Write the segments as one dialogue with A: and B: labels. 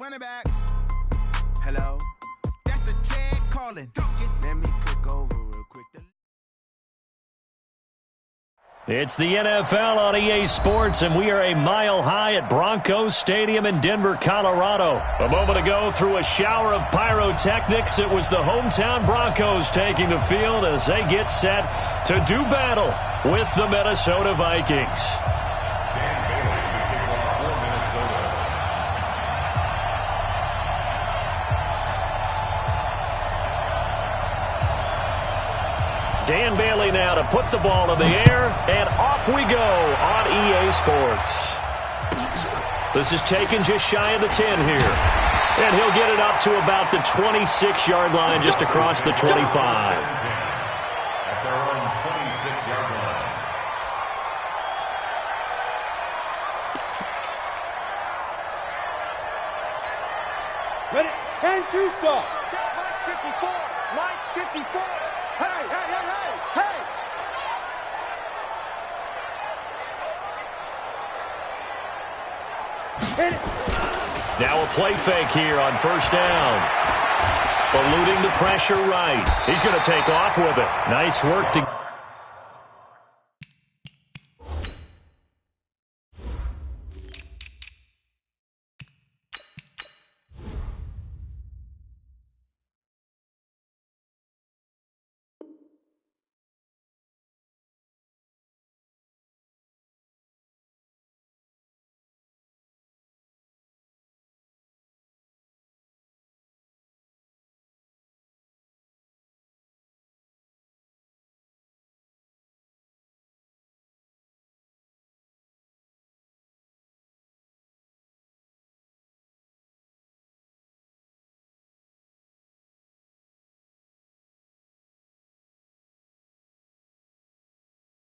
A: running back. Hello, that's the Chad calling. Let me click over real quick.
B: It's the NFL on EA Sports, and we are a mile high at Broncos Stadium in Denver, Colorado. A moment ago, through a shower of pyrotechnics, it was the hometown Broncos taking the field as they get set to do battle with the Minnesota Vikings. Dan Bailey now to put the ball in the air, and off we go on EA Sports. This is taken just shy of the 10 here. And he'll get it up to about the 26-yard line, just across the 25.
C: At their own 26-yard line.
D: Ready? 10-2 stop. Mike 54. Mike 54. Hey, hey, hey, hey, hey! Hit it.
B: Now a play fake here on first down. Eluding the pressure right. He's going to take off with it. Nice work to...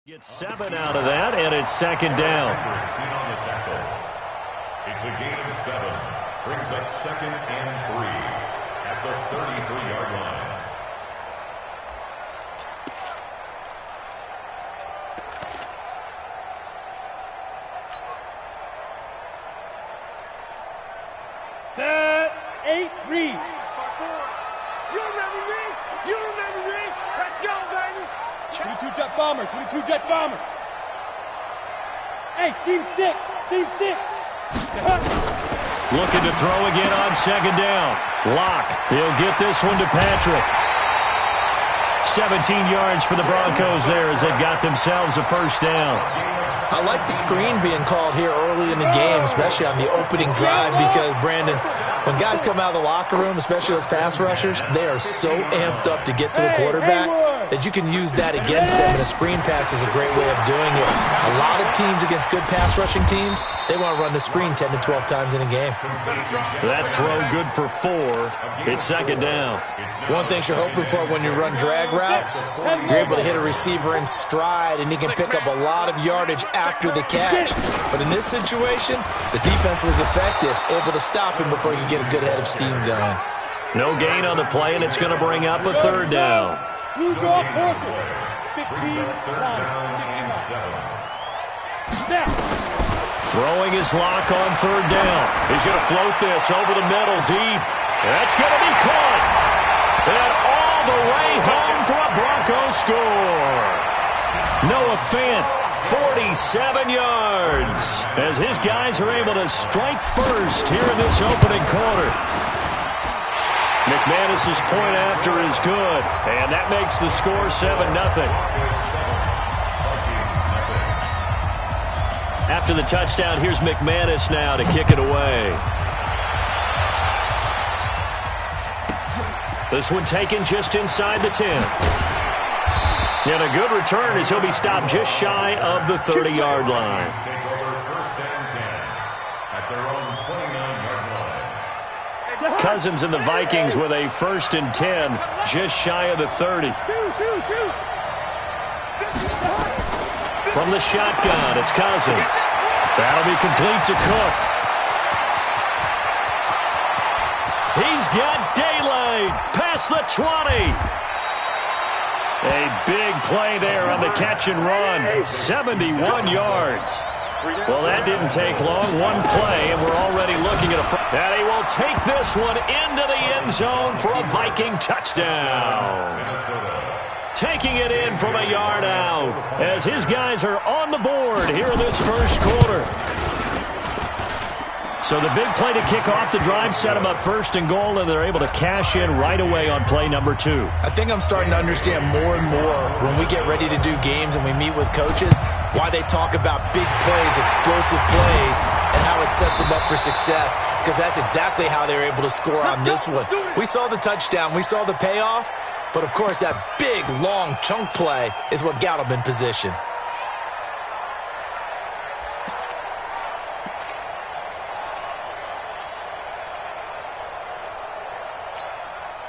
B: Gets 7 out of that, and it's second down.
C: It's a gain of 7. Brings up 2nd and 3 at the 33-yard line.
D: Set, 8, read. You remember me? You remember me? Let's go, baby. 22 jet bomber, 22 jet bomber. Hey, seam 6, seam 6.
B: Looking to throw again on second down. Lock. He'll get this one to Patrick. 17 yards for the Broncos there as they got themselves a first down.
E: I like the screen being called here early in the game, especially on the opening drive, because, Brandon, when guys come out of the locker room, especially those pass rushers, they are so amped up to get to the quarterback that you can use that against them, and a screen pass is a great way of doing it. A lot of teams against good pass rushing teams, they want to run the screen 10 to 12 times in a game.
B: That throw good for 4. It's second down.
E: One thing you're hoping for when you run drag routes, you're able to hit a receiver in stride, and he can pick up a lot of yardage after the catch. But in this situation, the defense was effective, able to stop him before he could get a good head of steam going.
B: No gain on the play, and it's going to bring up a third down.
D: Blue draw, Porter. 15, 1. Snap.
B: Throwing his lock on third down. He's going to float this over the middle deep. That's going to be caught. And all the way home for a Broncos score. Noah Fant, 47 yards, as his guys are able to strike first here in this opening quarter. McManus's point after is good, and that makes the score 7-0. After the touchdown, here's McManus now to kick it away. This one taken just inside the 10. And a good return as he'll be stopped just shy of the 30-yard line. Cousins and the Vikings with a 1st and 10, just shy of the 30. From the shotgun, it's Cousins. That'll be complete to Cook. He's got daylight past the 20. A big play there on the catch and run. 71 yards. Well, that didn't take long. One play, and we're already looking at and he will take this one into the end zone for a Viking touchdown. Taking it in from a yard out as his guys are on the board here in this first quarter. So the big play to kick off the drive set them up first and goal, and they're able to cash in right away on play number 2.
E: I think I'm starting to understand more and more when we get ready to do games and we meet with coaches why they talk about big plays, explosive plays, and how it sets them up for success, because that's exactly how they were able to score on this one. We saw the touchdown. We saw the payoff. But, of course, that big, long chunk play is what got them in position.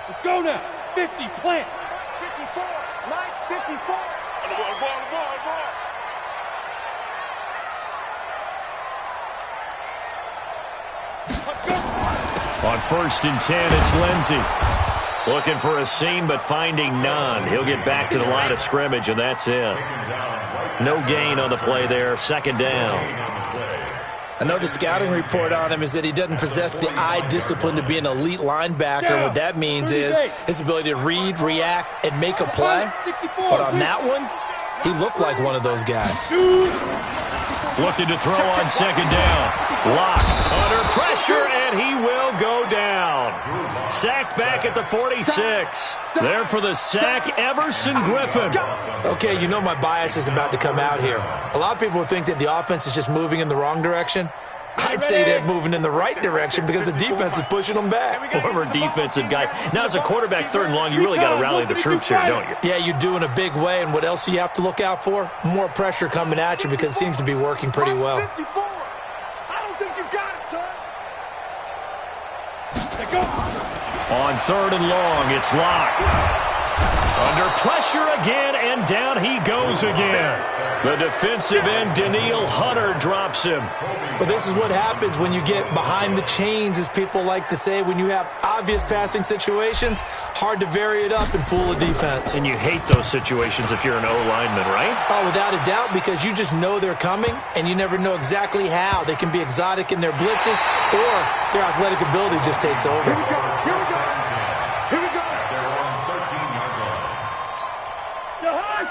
D: Let's go now. 50, plant.
A: 54, Mike, 54. On the ball.
D: Let's go.
B: On 1st and 10, it's Lindsey. Looking for a seam, but finding none. He'll get back to the line of scrimmage, and that's it. No gain on the play there. 2nd down.
E: I know the scouting report on him is that he doesn't possess the eye discipline to be an elite linebacker. What that means is his ability to read, react, and make a play. But on that one, he looked like one of those guys.
B: Looking to throw on 2nd down. Lock under pressure, and he will go down. Sacked back at the 46. There for the sack, Everson Griffin.
E: Okay, you know my bias is about to come out here. A lot of people would think that the offense is just moving in the wrong direction. I'd say they're moving in the right direction because the defense is pushing them back.
B: Former defensive guy. Now, as a quarterback, 3rd and long, you really got to rally the troops here, don't you?
E: Yeah, you do in a big way. And what else do you have to look out for? More pressure coming at you because it seems to be working pretty well.
A: 54. I don't think you got it, son.
B: On 3rd and long, it's Locke. Under pressure again, and down he goes again. The defensive end, Daniil Hunter, drops him.
E: Well, this is what happens when you get behind the chains, as people like to say. When you have obvious passing situations, hard to vary it up and fool a defense.
B: And you hate those situations if you're an O-lineman, right?
E: Oh, without a doubt, because you just know they're coming, and you never know exactly how. They can be exotic in their blitzes, or their athletic ability just takes over.
A: Here we go.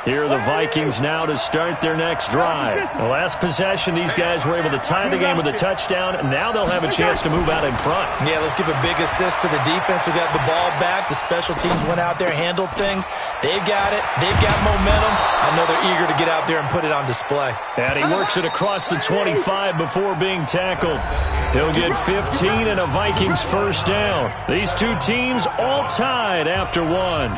B: Here are the Vikings now to start their next drive. The last possession, these guys were able to tie the game with a touchdown, and now they'll have a chance to move out in front.
E: Yeah, let's give a big assist to the defense who got the ball back. The special teams went out there, handled things. They've got it. They've got momentum. I know they're eager to get out there and put it on display.
B: And he works it across the 25 before being tackled. He'll get 15 and a Vikings 1st down. These two teams all tied after 1.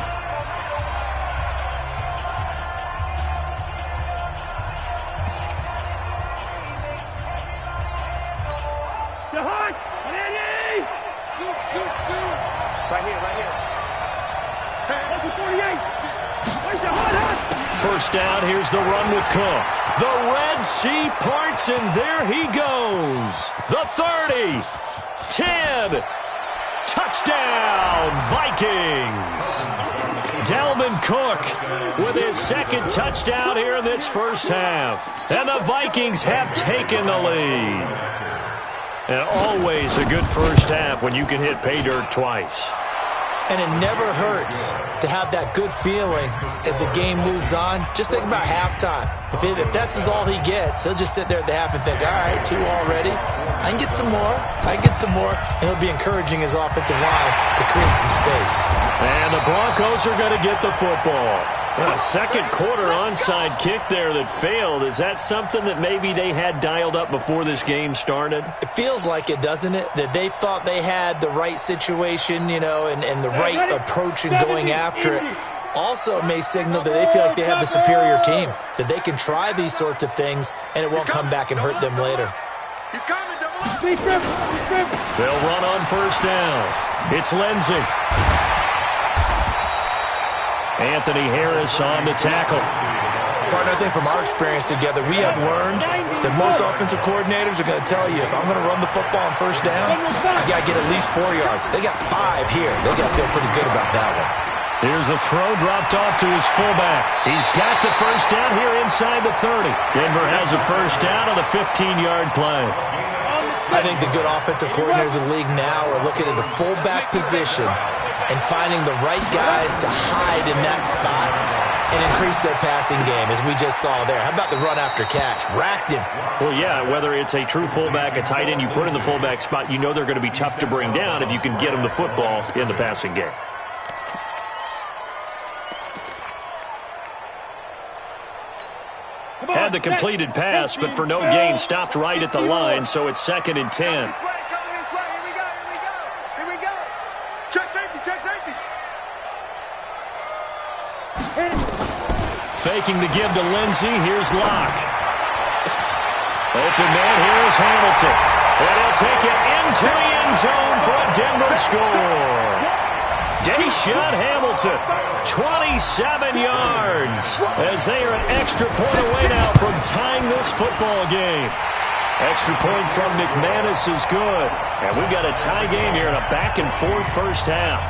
B: First down, here's the run with Cook. The Red Sea parts, and there he goes. The 30, 10, touchdown, Vikings. Dalvin Cook with his 2nd touchdown here in this first half. And the Vikings have taken the lead. And always a good first half when you can hit pay dirt twice.
E: And it never hurts to have that good feeling as the game moves on. Just think about halftime. If that's all he gets, he'll just sit there at the half and think, all right, 2 already. I can get some more. I can get some more. And he'll be encouraging his offensive line to create some space.
B: And the Broncos are going to get the football. A 2nd quarter onside kick there that failed. Is that something that maybe they had dialed up before this game started?
E: It feels like it, doesn't it? That they thought they had the right situation, and the right approach in going after it. Also, it may signal that they feel like they have the superior team, that they can try these sorts of things, and it won't come back and hurt them later.
A: He's coming, double up.
B: They'll run on 1st down. It's Lindsey. Anthony Harris on the tackle.
E: Partner, I think from our experience together, we have learned that most offensive coordinators are going to tell you, if I'm going to run the football on 1st down, I've got to get at least 4 yards. They got 5 here. They got to feel pretty good about that one.
B: Here's the throw dropped off to his fullback. He's got the first down here inside the 30. Denver has a first down on the 15-yard play.
E: I think the good offensive coordinators in the league now are looking at the fullback position and finding the right guys to hide in that spot and increase their passing game, as we just saw there. How about the run after catch? Racked him.
B: Well, yeah, whether it's a true fullback, a tight end you put in the fullback spot, you know they're going to be tough to bring down if you can get them the football in the passing game. Had the completed pass, but for no gain, stopped right at the line, so it's 2nd and 10. Faking the give to Lindsey. Here's Locke. Open man, here is Hamilton. And he'll take it into the end zone for a Denver score. Deshaun Hamilton, 27 yards, as they are an extra point away now from tying this football game. Extra point from McManus is good. And we've got a tie game here in a back-and-forth first half.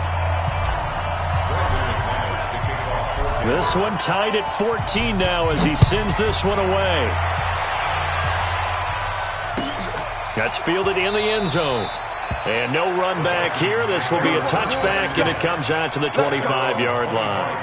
B: This one tied at 14 now as he sends this one away. That's fielded in the end zone. And no run back here. This will be a touchback, and it comes out to the 25-yard line.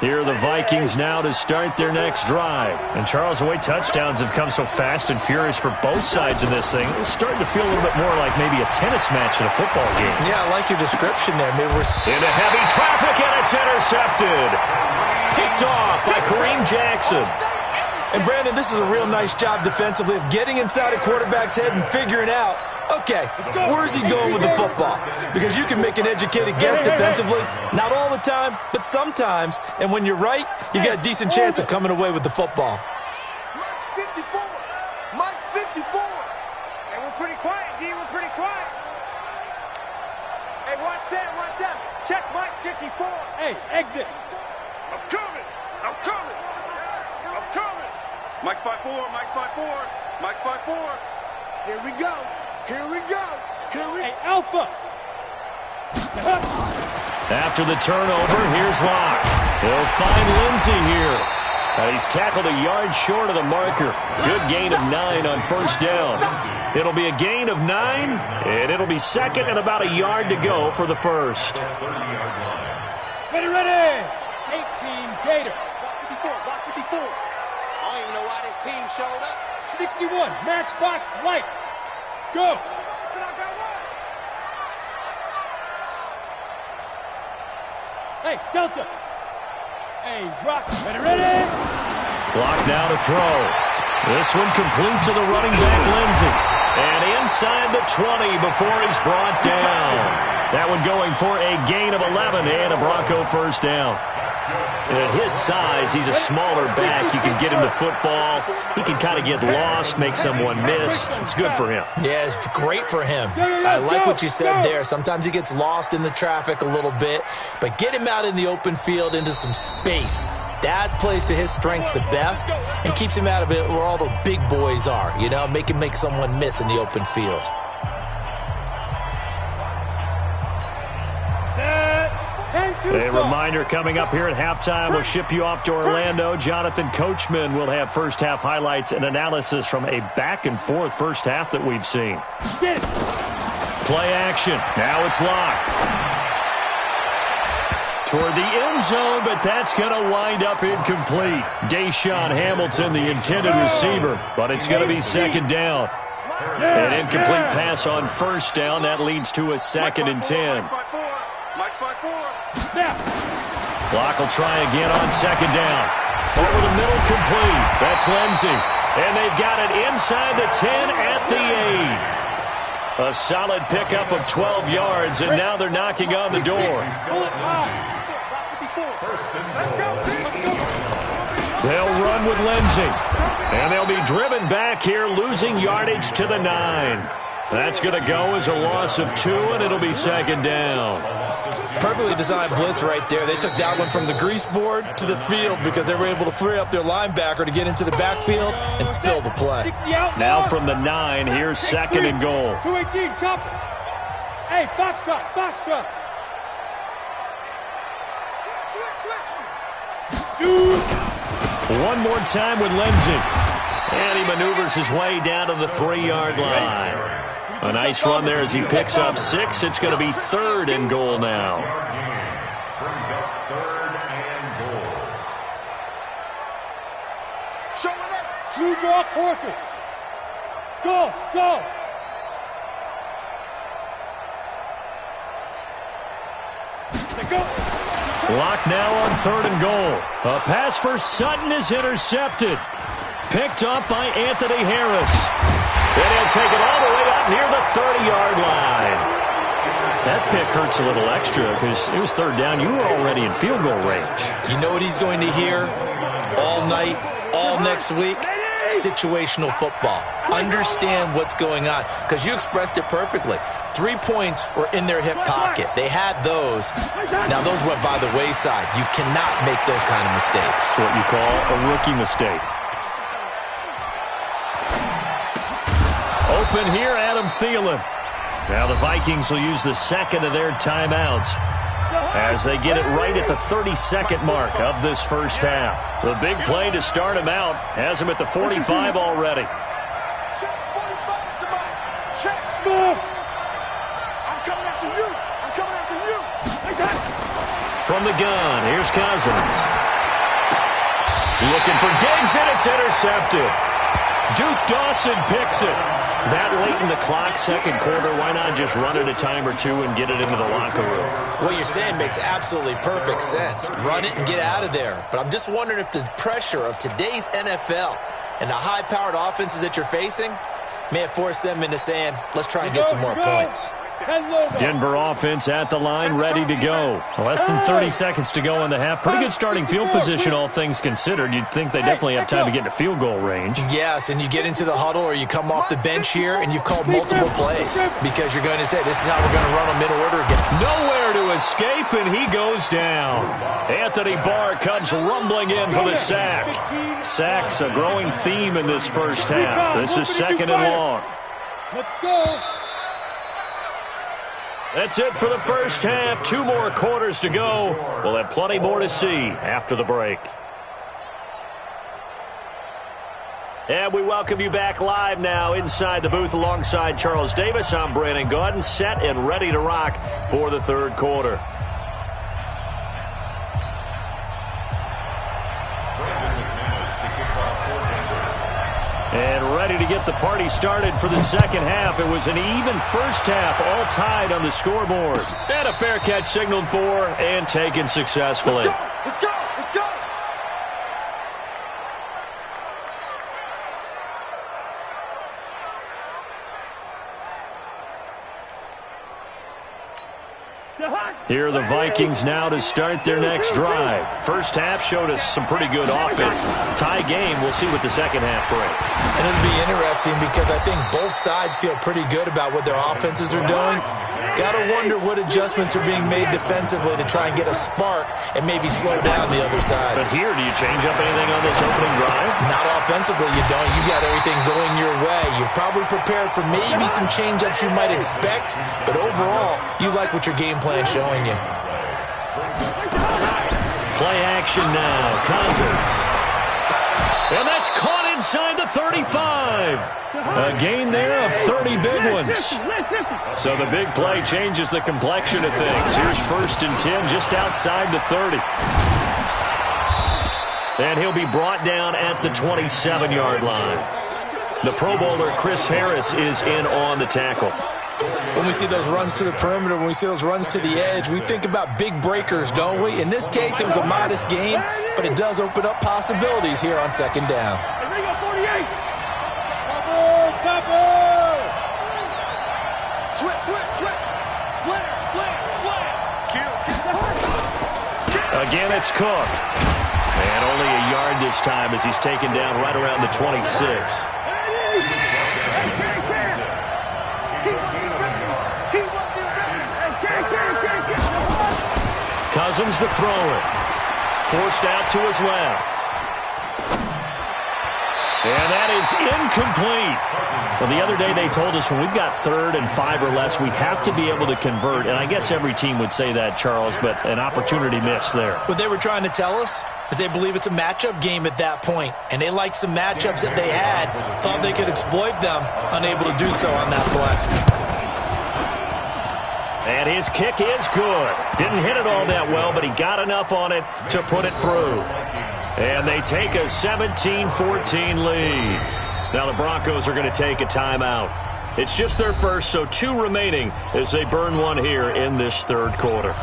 B: Here are the Vikings now to start their next drive. And Charles, the way touchdowns have come so fast and furious for both sides in this thing, it's starting to feel a little bit more like maybe a tennis match in a football game. Yeah, I like your description there. Maybe we're into heavy traffic, and it's intercepted. Picked off by Kareem Jackson. And, Brandon, this is a real nice job defensively of getting inside a quarterback's head and figuring out, okay, where's he going with the football? Because you can make an educated guess defensively, not all the time, but sometimes. And when you're right, you got a decent chance of coming away with the football.
D: Mike's 54. Mike's 54. Hey, we're pretty quiet, D. We're pretty quiet. Hey, watch that, watch that. Check Mike 54. Hey, exit. I'm coming. I'm coming. I'm coming. Mike's 5'4", Mike's 5'4", Mike's 5'4". Here we go, here we go, here we go. Hey, Alpha!
B: After the turnover, here's Locke. He'll find Lindsey here. He's tackled a yard short of the marker. Good gain of 9 on first down. It'll be a gain of 9, and it'll be 2nd and about a yard to go for the first.
D: Ready, ready! 18, Gator. Block 54. I don't even know why this team showed up. 61, Matchbox Lights. Go. Hey, Delta. Hey, Rock. Ready?
B: Clock now to throw. This one complete to the running back, Lindsey. And inside the 20 before he's brought down. That one going for a gain of 11 and a Bronco first down. And at his size, he's a smaller back. You can get him to football. He can kind of get lost, make someone miss. It's good for him.
E: Yeah, it's great for him. I like what you said there. Sometimes he gets lost in the traffic a little bit, but get him out in the open field into some space. That plays to his strengths the best and keeps him out of it where all the big boys are, you know, make someone miss in the open field.
B: A reminder coming up here at halftime. We'll ship you off to Orlando. Jonathan Coachman will have first half highlights and analysis from a back-and-forth first half that we've seen. Play action. Now it's Locke. Toward the end zone, but that's going to wind up incomplete. Deshaun Hamilton, the intended receiver, but it's going to be 2nd down. An incomplete pass on first down. That leads to a 2nd and 10. Clock will try again on 2nd down. Over the middle, complete. That's Lindsey. And they've got it inside the 10 at the 8. A solid pickup of 12 yards, and now they're knocking on the door. They'll run with Lindsey. And they'll be driven back here, losing yardage to the 9. That's going to go as a loss of 2, and it'll be 2nd down.
E: Perfectly designed blitz right there. They took that one from the grease board to the field because they were able to free up their linebacker to get into the backfield and spill the play.
B: Now from the 9, here's 2nd and goal.
D: 218, chop. Hey, box drop, box drop.
B: One more time with Lindsay. And he maneuvers his way down to the 3-yard line. A nice run there as he picks up 6. It's going to be 3rd and goal now.
C: Brings up 3rd and goal.
D: Showing up. True draw quarters. Go, go.
B: Lock now on 3rd and goal. A pass for Sutton is intercepted. Picked up by Anthony Harris. And he'll take it all the way up near the 30-yard line. That pick hurts a little extra because it was 3rd down. You were already in field goal range.
E: You know what he's going to hear all night, all next week? Situational football. Understand what's going on because you expressed it perfectly. 3 points were in their hip pocket. They had those. Now, those went by the wayside. You cannot make those kind of mistakes.
B: That's what you call a rookie mistake. Open here, Adam Thielen. Now the Vikings will use the 2nd of their timeouts as they get it right at the 32nd mark of this first half. The big play to start him out has him at the 45 already.
D: Check 45 to my check smooth. I'm coming after you. I'm coming after you.
B: From the gun, here's Cousins. Looking for Diggs, and it's intercepted. Duke Dawson picks it. That late in the clock, 2nd quarter, why not just run it a time or two and get it into the locker room?
E: What you're saying makes absolutely perfect sense. Run it and get out of there. But I'm just wondering if the pressure of today's NFL and the high-powered offenses that you're facing may have forced them into saying, let's try and get some more points.
B: Denver offense at the line, ready to go. Less than 30 seconds to go in the half. Pretty good starting field position, all things considered. You'd think they definitely have time to get into field goal range.
E: Yes, and you get into the huddle or you come off the bench here and you've called multiple plays because you're going to say, this is how we're going to run them in order again.
B: Nowhere to escape, and he goes down. Anthony Barr comes rumbling in for the sack. Sacks a growing theme in this first half. This is 2nd and long.
D: Let's go.
B: That's it for the first half. 2 more quarters to go. We'll have plenty more to see after the break. And we welcome you back live now inside the booth alongside Charles Davis. I'm Brandon Gaudin, set and ready to rock for the 3rd quarter. And ready to get the party started for the 2nd half. It was an even first half, all tied on the scoreboard. And a fair catch signaled for and taken successfully.
D: Let's go. Let's go.
B: Here are the Vikings now to start their next drive. First half showed us some pretty good offense. Tie game. We'll see what the 2nd half brings.
E: And it'll be interesting because I think both sides feel pretty good about what their offenses are doing. Got to wonder what adjustments are being made defensively to try and get a spark and maybe slow down the other side.
B: But here, do you change up anything on this opening drive?
E: Not offensively, you don't. You got everything going your way. You've probably prepared for maybe some change-ups you might expect, but overall, you like what your game plan's showing you.
B: Play action now. Cousins. And that's caught inside the 35. A gain there of 30 big ones. So the big play changes the complexion of things. Here's 1st and 10 just outside the 30. And he'll be brought down at the 27-yard line. The Pro Bowler Chris Harris is in on the tackle.
E: When we see those runs to the perimeter, when we see those runs to the edge, we think about big breakers, don't we? In this case, it was a modest game, but it does open up possibilities here on 2nd down.
B: Again, it's Cook. And only a yard this time as he's taken down right around the 26. Cousins to throw it. Forced out to his left. And that is incomplete. Well, the other day they told us when we've got 3rd and 5 or less, we have to be able to convert. And I guess every team would say that, Charles, but an opportunity missed there.
E: What they were trying to tell us is they believe it's a matchup game at that point. And they liked some matchups that they had, thought they could exploit them, unable to do so on that play.
B: And his kick is good. Didn't hit it all that well, but he got enough on it to put it through. And they take a 17-14 lead. Now the Broncos are going to take a timeout. It's just their first, so 2 remaining as they burn one here in this 3rd quarter.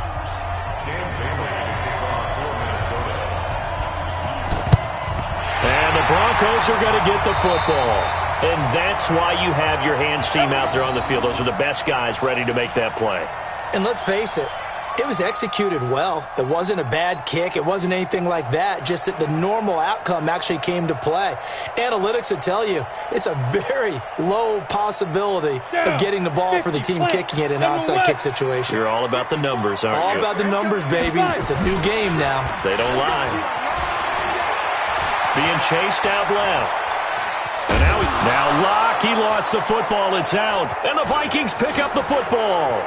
B: And the Broncos are going to get the football. And that's why you have your hands team out there on the field. Those are the best guys ready to make that play.
E: And let's face it, it was executed well. It wasn't a bad kick. It wasn't anything like that, just that the normal outcome actually came to play. Analytics will tell you it's a very low possibility of getting the ball for the team kicking it in an onside kick situation.
B: You're all about the numbers, aren't you?
E: All about the numbers, baby. It's a new game now.
B: They don't lie. Being chased out left. And now Locke, he lost the football. It's out. And the Vikings pick up the football.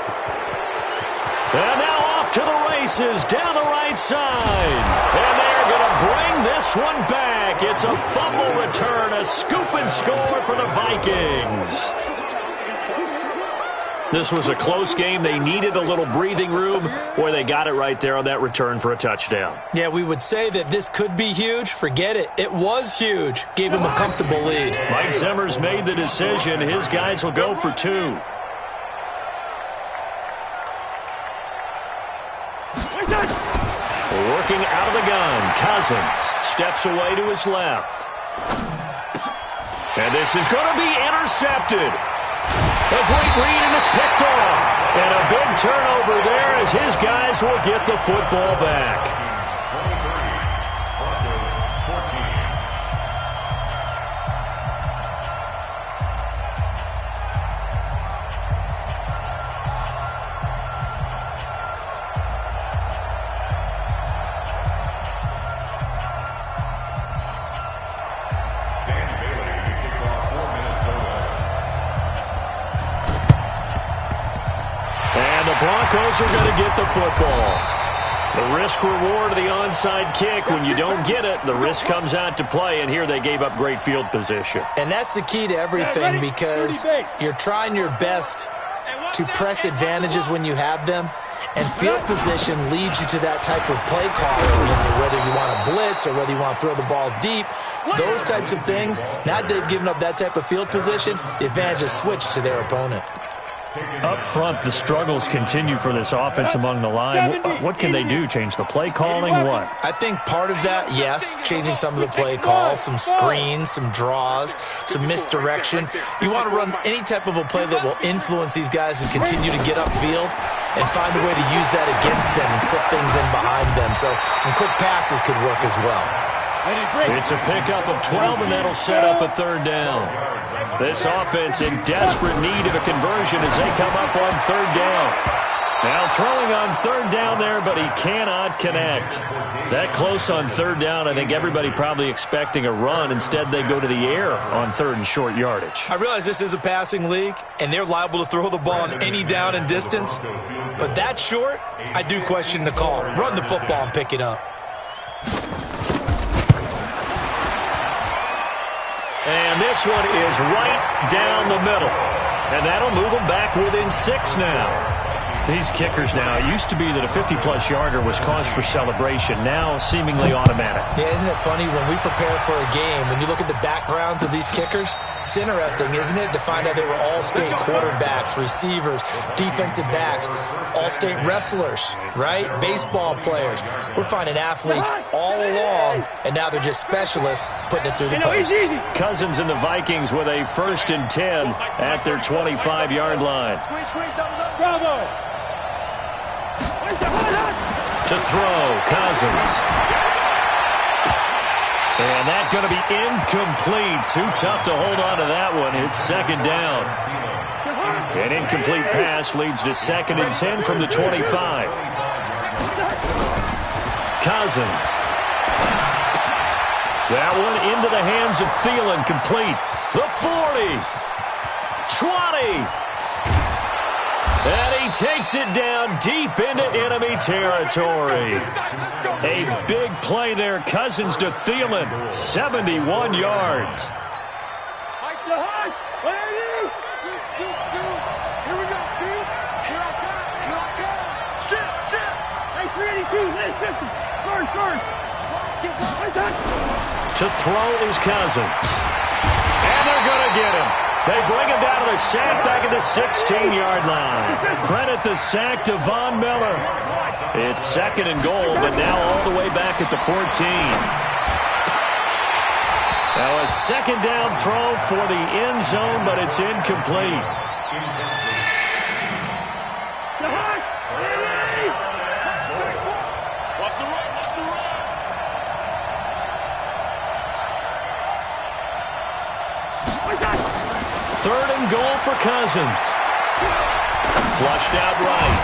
B: And now off to the races down the right side. And they're going to bring this one back. It's a fumble return, a scoop and score for the Vikings. This was a close game. They needed a little breathing room. Boy, they got it right there on that return for a touchdown.
E: Yeah, we would say that this could be huge. Forget it. It was huge. Gave him a comfortable lead.
B: Mike Zimmer's made the decision. His guys will go for 2. Working out of the gun, Cousins steps away to his left. And this is going to be intercepted. A great read, and it's picked off. And a big turnover there as his guys will get the football back. Broncos are going to get the football. The risk-reward of the onside kick, when you don't get it, the risk comes out to play, and here they gave up great field position.
E: And that's the key to everything, because you're trying your best to press advantages when you have them, and field position leads you to that type of play calling, whether you want to blitz or whether you want to throw the ball deep, those types of things. Now they've given up that type of field position, the advantage is switched to their opponent.
B: Up front, the struggles continue for this offense among the line. What can they do? Change the play calling? What?
E: I think part of that, yes, changing some of the play calls, some screens, some draws, some misdirection. You want to run any type of a play that will influence these guys and continue to get upfield and find a way to use that against them and set things in behind them. So some quick passes could work as well.
B: It's a pickup of 12, and that'll set up a 3rd down. This offense in desperate need of a conversion as they come up on 3rd down. Now throwing on 3rd down there, but he cannot connect. That close on 3rd down, I think everybody probably expecting a run. Instead, they go to the air on 3rd and short yardage.
E: I realize this is a passing league, and they're liable to throw the ball on any down and distance. But that short, I do question the call. Run the football and pick it up.
B: And this one is right down the middle. And that'll move them back within 6 now. These kickers now, it used to be that a 50-plus yarder was cause for celebration. Now seemingly automatic.
E: Yeah, isn't it funny when we prepare for a game, when you look at the backgrounds of these kickers, it's interesting, isn't it, to find out they were all-state quarterbacks, receivers, defensive backs, all-state wrestlers, right? Baseball players. We're finding athletes all along, and now they're just specialists putting it through the posts.
B: Cousins and the Vikings with a 1st and 10 at their 25-yard line.
D: Bravo!
B: To throw, Cousins. And that's going to be incomplete. Too tough to hold on to that one. It's 2nd down. An incomplete pass leads to 2nd and 10 from the 25. Cousins. That one into the hands of Thielen, complete. The 40. 20. And he takes it down deep into enemy territory. A big play there. Cousins to Thielen. 71 yards. To throw is Cousins. And they're going to get him. They bring him down to the sack back at the 16-yard line. Credit the sack to Von Miller. It's 2nd and goal, but now all the way back at the 14. Now a 2nd down throw for the end zone, but it's incomplete. Third and goal for Cousins. Flushed out right.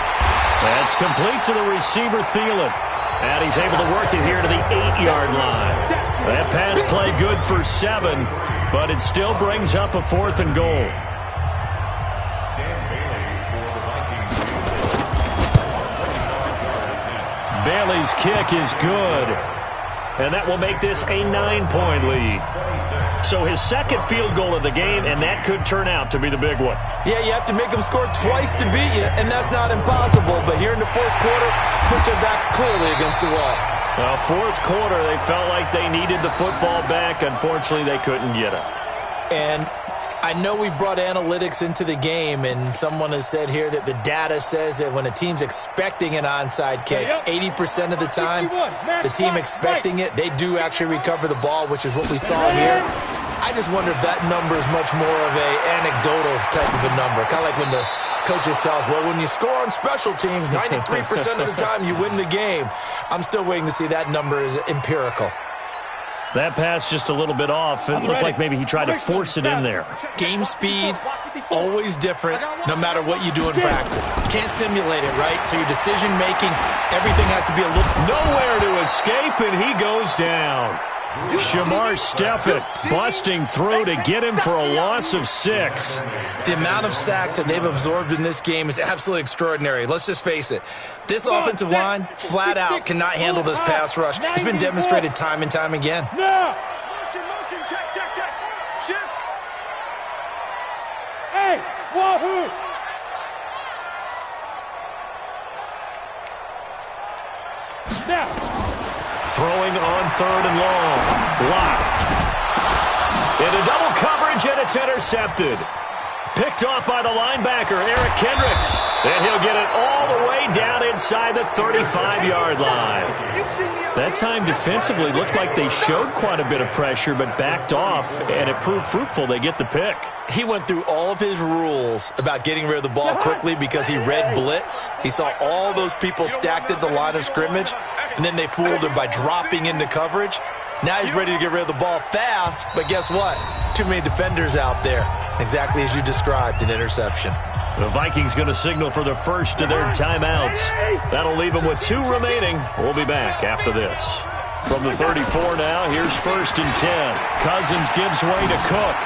B: That's complete to the receiver, Thielen. And he's able to work it here to the 8-yard line. That pass play good for 7, but it still brings up a 4th and goal. Bailey's kick is good. And that will make this a 9-point lead. So his 2nd field goal of the game, and that could turn out to be the big one.
E: Yeah, you have to make them score twice to beat you, and that's not impossible. But here in the 4th quarter, push their backs clearly against the wall.
B: Well, 4th quarter, they felt like they needed the football back. Unfortunately, they couldn't get it.
E: And I know we brought analytics into the game, and someone has said here that the data says that when a team's expecting an onside kick, 80% of the time, the team expecting it, they do actually recover the ball, which is what we saw here. I just wonder if that number is much more of a anecdotal type of a number, kind of like when the coaches tell us, well, when you score on special teams, 93% of the time you win the game. I'm still waiting to see that number is empirical.
B: That pass just a little bit off. It looked like maybe he tried to force it in there.
E: Game speed, always different, no matter what you do in practice. You can't simulate it, right? So your decision-making, everything has to be a little...
B: Nowhere to escape, and he goes down. Shamar Steffett busting through to get him for a loss of 6.
E: The amount of sacks that they've absorbed in this game is absolutely extraordinary. Let's just face it. This offensive line, flat out, cannot handle this pass rush. It's been demonstrated time and time again.
D: Motion, check. Shift. Hey, wahoo! Now.
B: Throwing on 3rd and long. Blocked. Into double coverage, and it's intercepted. Picked off by the linebacker, Eric Kendricks. And he'll get it all the way down inside the 35-yard line. That time defensively looked like they showed quite a bit of pressure, but backed off, and it proved fruitful. They get the pick.
E: He went through all of his rules about getting rid of the ball quickly because he read blitz. He saw all those people stacked at the line of scrimmage, and then they fooled him by dropping into coverage. Now he's ready to get rid of the ball fast, but guess what? Too many defenders out there. Exactly as you described, an interception.
B: The Vikings going to signal for the first of their timeouts. That'll leave them with 2 remaining. We'll be back after this. From the 34 now, here's 1st and 10. Cousins gives way to Cook.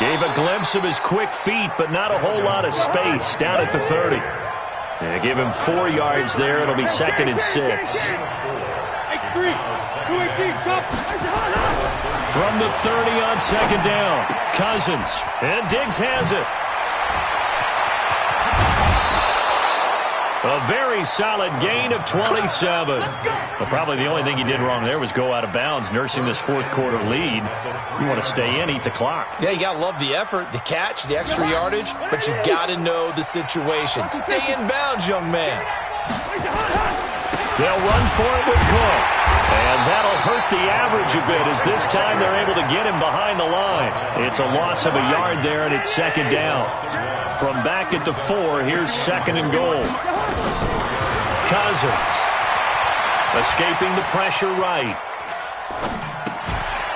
B: Gave a glimpse of his quick feet, but not a whole lot of space down at the 30. They give him 4 yards there. It'll be 2nd and 6. From the 30 on 2nd down, Cousins, and Diggs has it. A very solid gain of 27. But probably the only thing he did wrong there was go out of bounds, nursing this 4th quarter lead. You want to stay in, eat the clock.
E: Yeah, you got to love the effort, the catch, the extra yardage, but you got to know the situation. Stay in bounds, young man.
B: They'll run for it with Cook. And that'll hurt the average a bit as this time they're able to get him behind the line. It's a loss of a yard there, and it's 2nd down. From back at the 4, here's 2nd and goal. Cousins escaping the pressure right.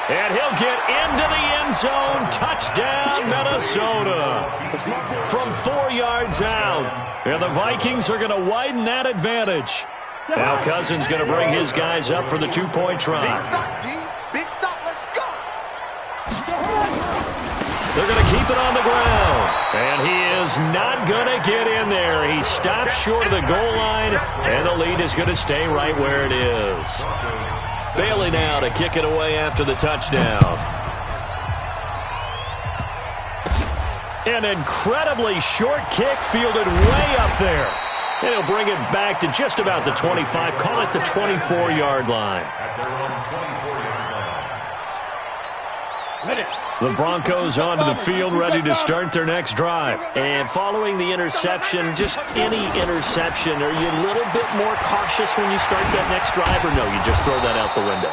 B: And he'll get into the end zone. Touchdown, Minnesota. From 4 yards out. And the Vikings are going to widen that advantage. Now Cousins going to bring his guys up for the 2-point try.
D: Big stop, D. Big stop.
B: They're going to keep it on the ground. And he is not going to get in there. He stops short of the goal line, and the lead is going to stay right where it is. Bailey now to kick it away after the touchdown. An incredibly short kick fielded way up there. And he'll bring it back to just about the 25. Call it the 24-yard line. The Broncos onto the field, ready to start their next drive. And following the interception, just any interception, are you a little bit more cautious when you start that next drive, or no, you just throw that out the window?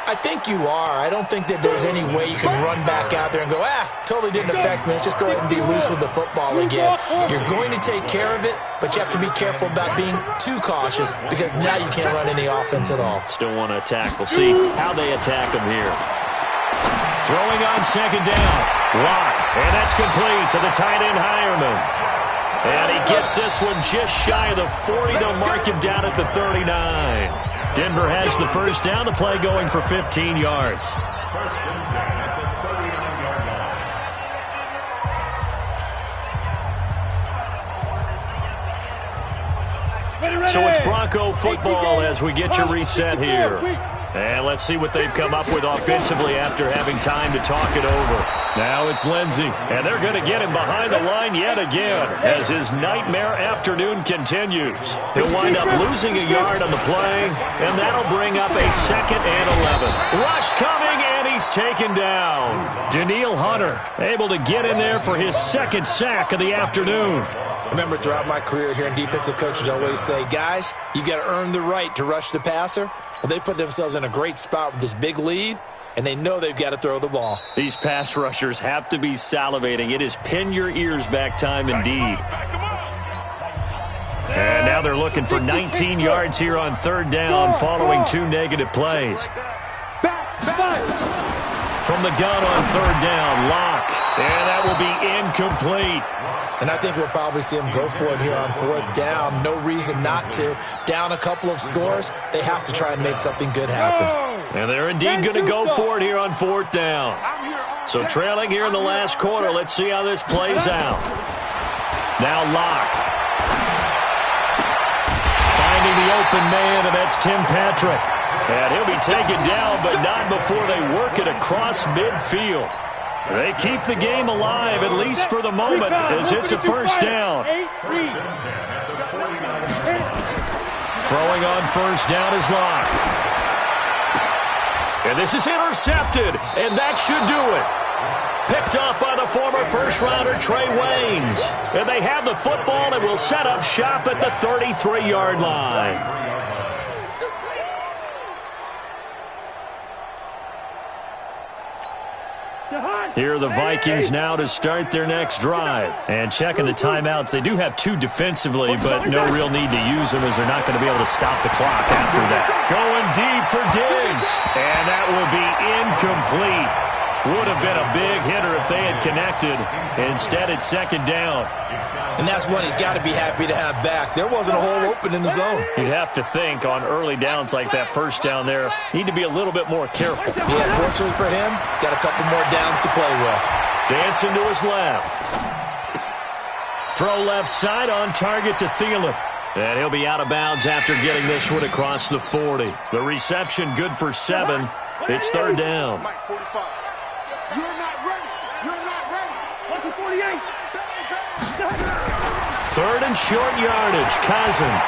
E: I think you are. I don't think that there's any way you can run back out there and go, totally didn't affect me. Let's just go ahead and be loose with the football again. You're going to take care of it, but you have to be careful about being too cautious because now you can't run any offense at all.
B: Still want to attack. We'll see how they attack him here. Throwing on second down. Lock. And that's complete to the tight end, Hireman. And he gets this one just shy of the 40. They'll mark him down at the 39. Denver has the first down. The play going for 15 yards.
C: First and 10 at the 39-yard line.
B: So it's Bronco football as we get your reset here. And let's see what they've come up with offensively after having time to talk it over. Now it's Lindsey, and they're going to get him behind the line yet again as his nightmare afternoon continues. He'll wind up losing a yard on the play, and that'll bring up a 2nd and 11. Rush coming, and he's taken down. Daniil Hunter able to get in there for his 2nd sack of the afternoon.
E: Remember, throughout my career here in defensive coaches always say, guys, you got to earn the right to rush the passer. Well, they put themselves in a great spot with this big lead, and they know they've got to throw the ball.
B: These pass rushers have to be salivating. It is pin your ears back time indeed. And now they're looking for 19 yards here on 3rd down following 2 negative plays. From the gun on 3rd down, Lock. And that will be incomplete.
E: And I think we'll probably see them go for it here on 4th down. No reason not to. Down a couple of scores, they have to try and make something good happen.
B: And they're indeed going to go for it here on 4th down. So trailing here in the last quarter, let's see how this plays out. Now Lock. Finding the open man, and that's Tim Patrick. And he'll be taken down, but not before they work it across midfield. They keep the game alive, at least for the moment, as it's a 1st down. Throwing on 1st down is Lock. And this is intercepted, and that should do it. Picked up by the former first-rounder Trey Waynes. And they have the football and will set up shop at the 33-yard line. Here are the Vikings now to start their next drive. And checking the timeouts, they do have 2 defensively, but no real need to use them as they're not going to be able to stop the clock after that. Going deep for Diggs, and that will be incomplete. Would have been a big hitter if they had connected. Instead, it's 2nd down.
E: And that's one he's got to be happy to have back. There wasn't a hole open in the zone.
B: You'd have to think on early downs like that 1st down there, need to be a little bit more careful.
E: Yeah, fortunately for him, got a couple more downs to play with.
B: Dancing to his left. Throw left side on target to Thielen. And he'll be out of bounds after getting this one across the 40. The reception good for 7. It's 3rd down.
D: You're not ready. You're not ready. 48.
B: 3rd and short yardage. Cousins.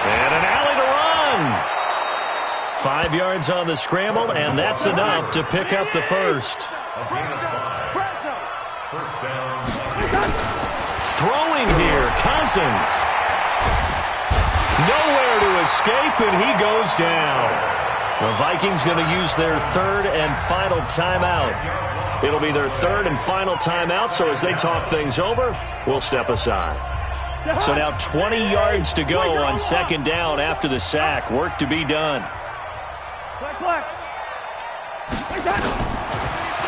B: And an alley to run. 5 yards on the scramble, and that's enough to pick up the 1st. Throwing here, Cousins. Nowhere to escape, and he goes down. The Vikings going to use their 3rd and final timeout. It'll be their 3rd and final timeout, so as they talk things over, we'll step aside. So now 20 yards to go on 2nd down after the sack. Work to be done.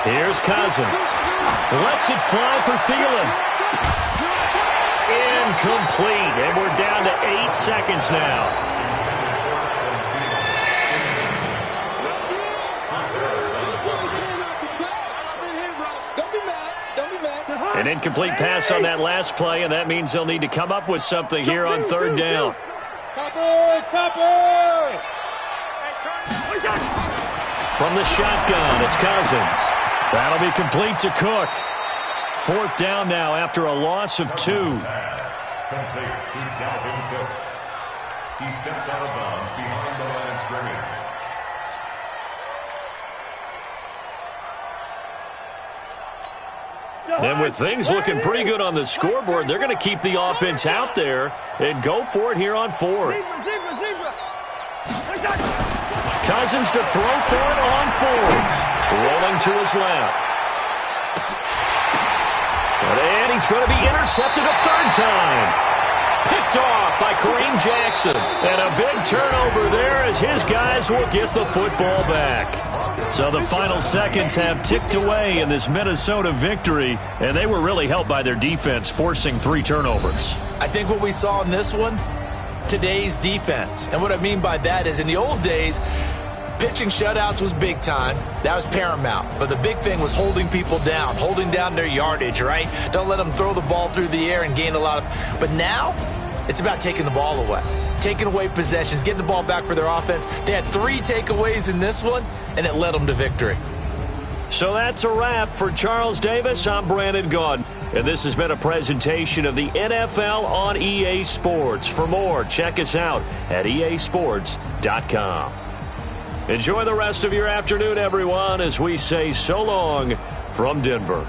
B: Here's Cousins. Lets it fly for Thielen. Incomplete, and we're down to 8 seconds now.
D: Don't be mad. Don't be
B: An incomplete pass on that last play, and that means they'll need to come up with something here on third down. From the shotgun, it's Cousins. That'll be complete to Cook. Fourth down now after a loss of 2.
C: Complete to Dalvin Cook. He steps out of bounds behind the line of scrimmage.
B: And with things looking pretty good on the scoreboard, they're going to keep the offense out there and go for it here on fourth. Cousins to throw for it on fourth. Rolling to his left. And he's going to be intercepted a third time. Picked off by Kareem Jackson. And a big turnover there as his guys will get the football back. So the final seconds have ticked away in this Minnesota victory, and they were really helped by their defense, forcing 3 turnovers.
E: I think what we saw in this one, today's defense. And what I mean by that is in the old days, pitching shutouts was big time. That was paramount. But the big thing was holding people down, holding down their yardage, right? Don't let them throw the ball through the air and gain a lot of... But now, it's about taking the ball away. Taking away possessions, getting the ball back for their offense. They had 3 takeaways in this one, and it led them to victory.
B: So that's a wrap for Charles Davis. I'm Brandon Gaudin, and this has been a presentation of the NFL on EA Sports. For more, check us out at easports.com. Enjoy the rest of your afternoon, everyone, as we say so long from Denver.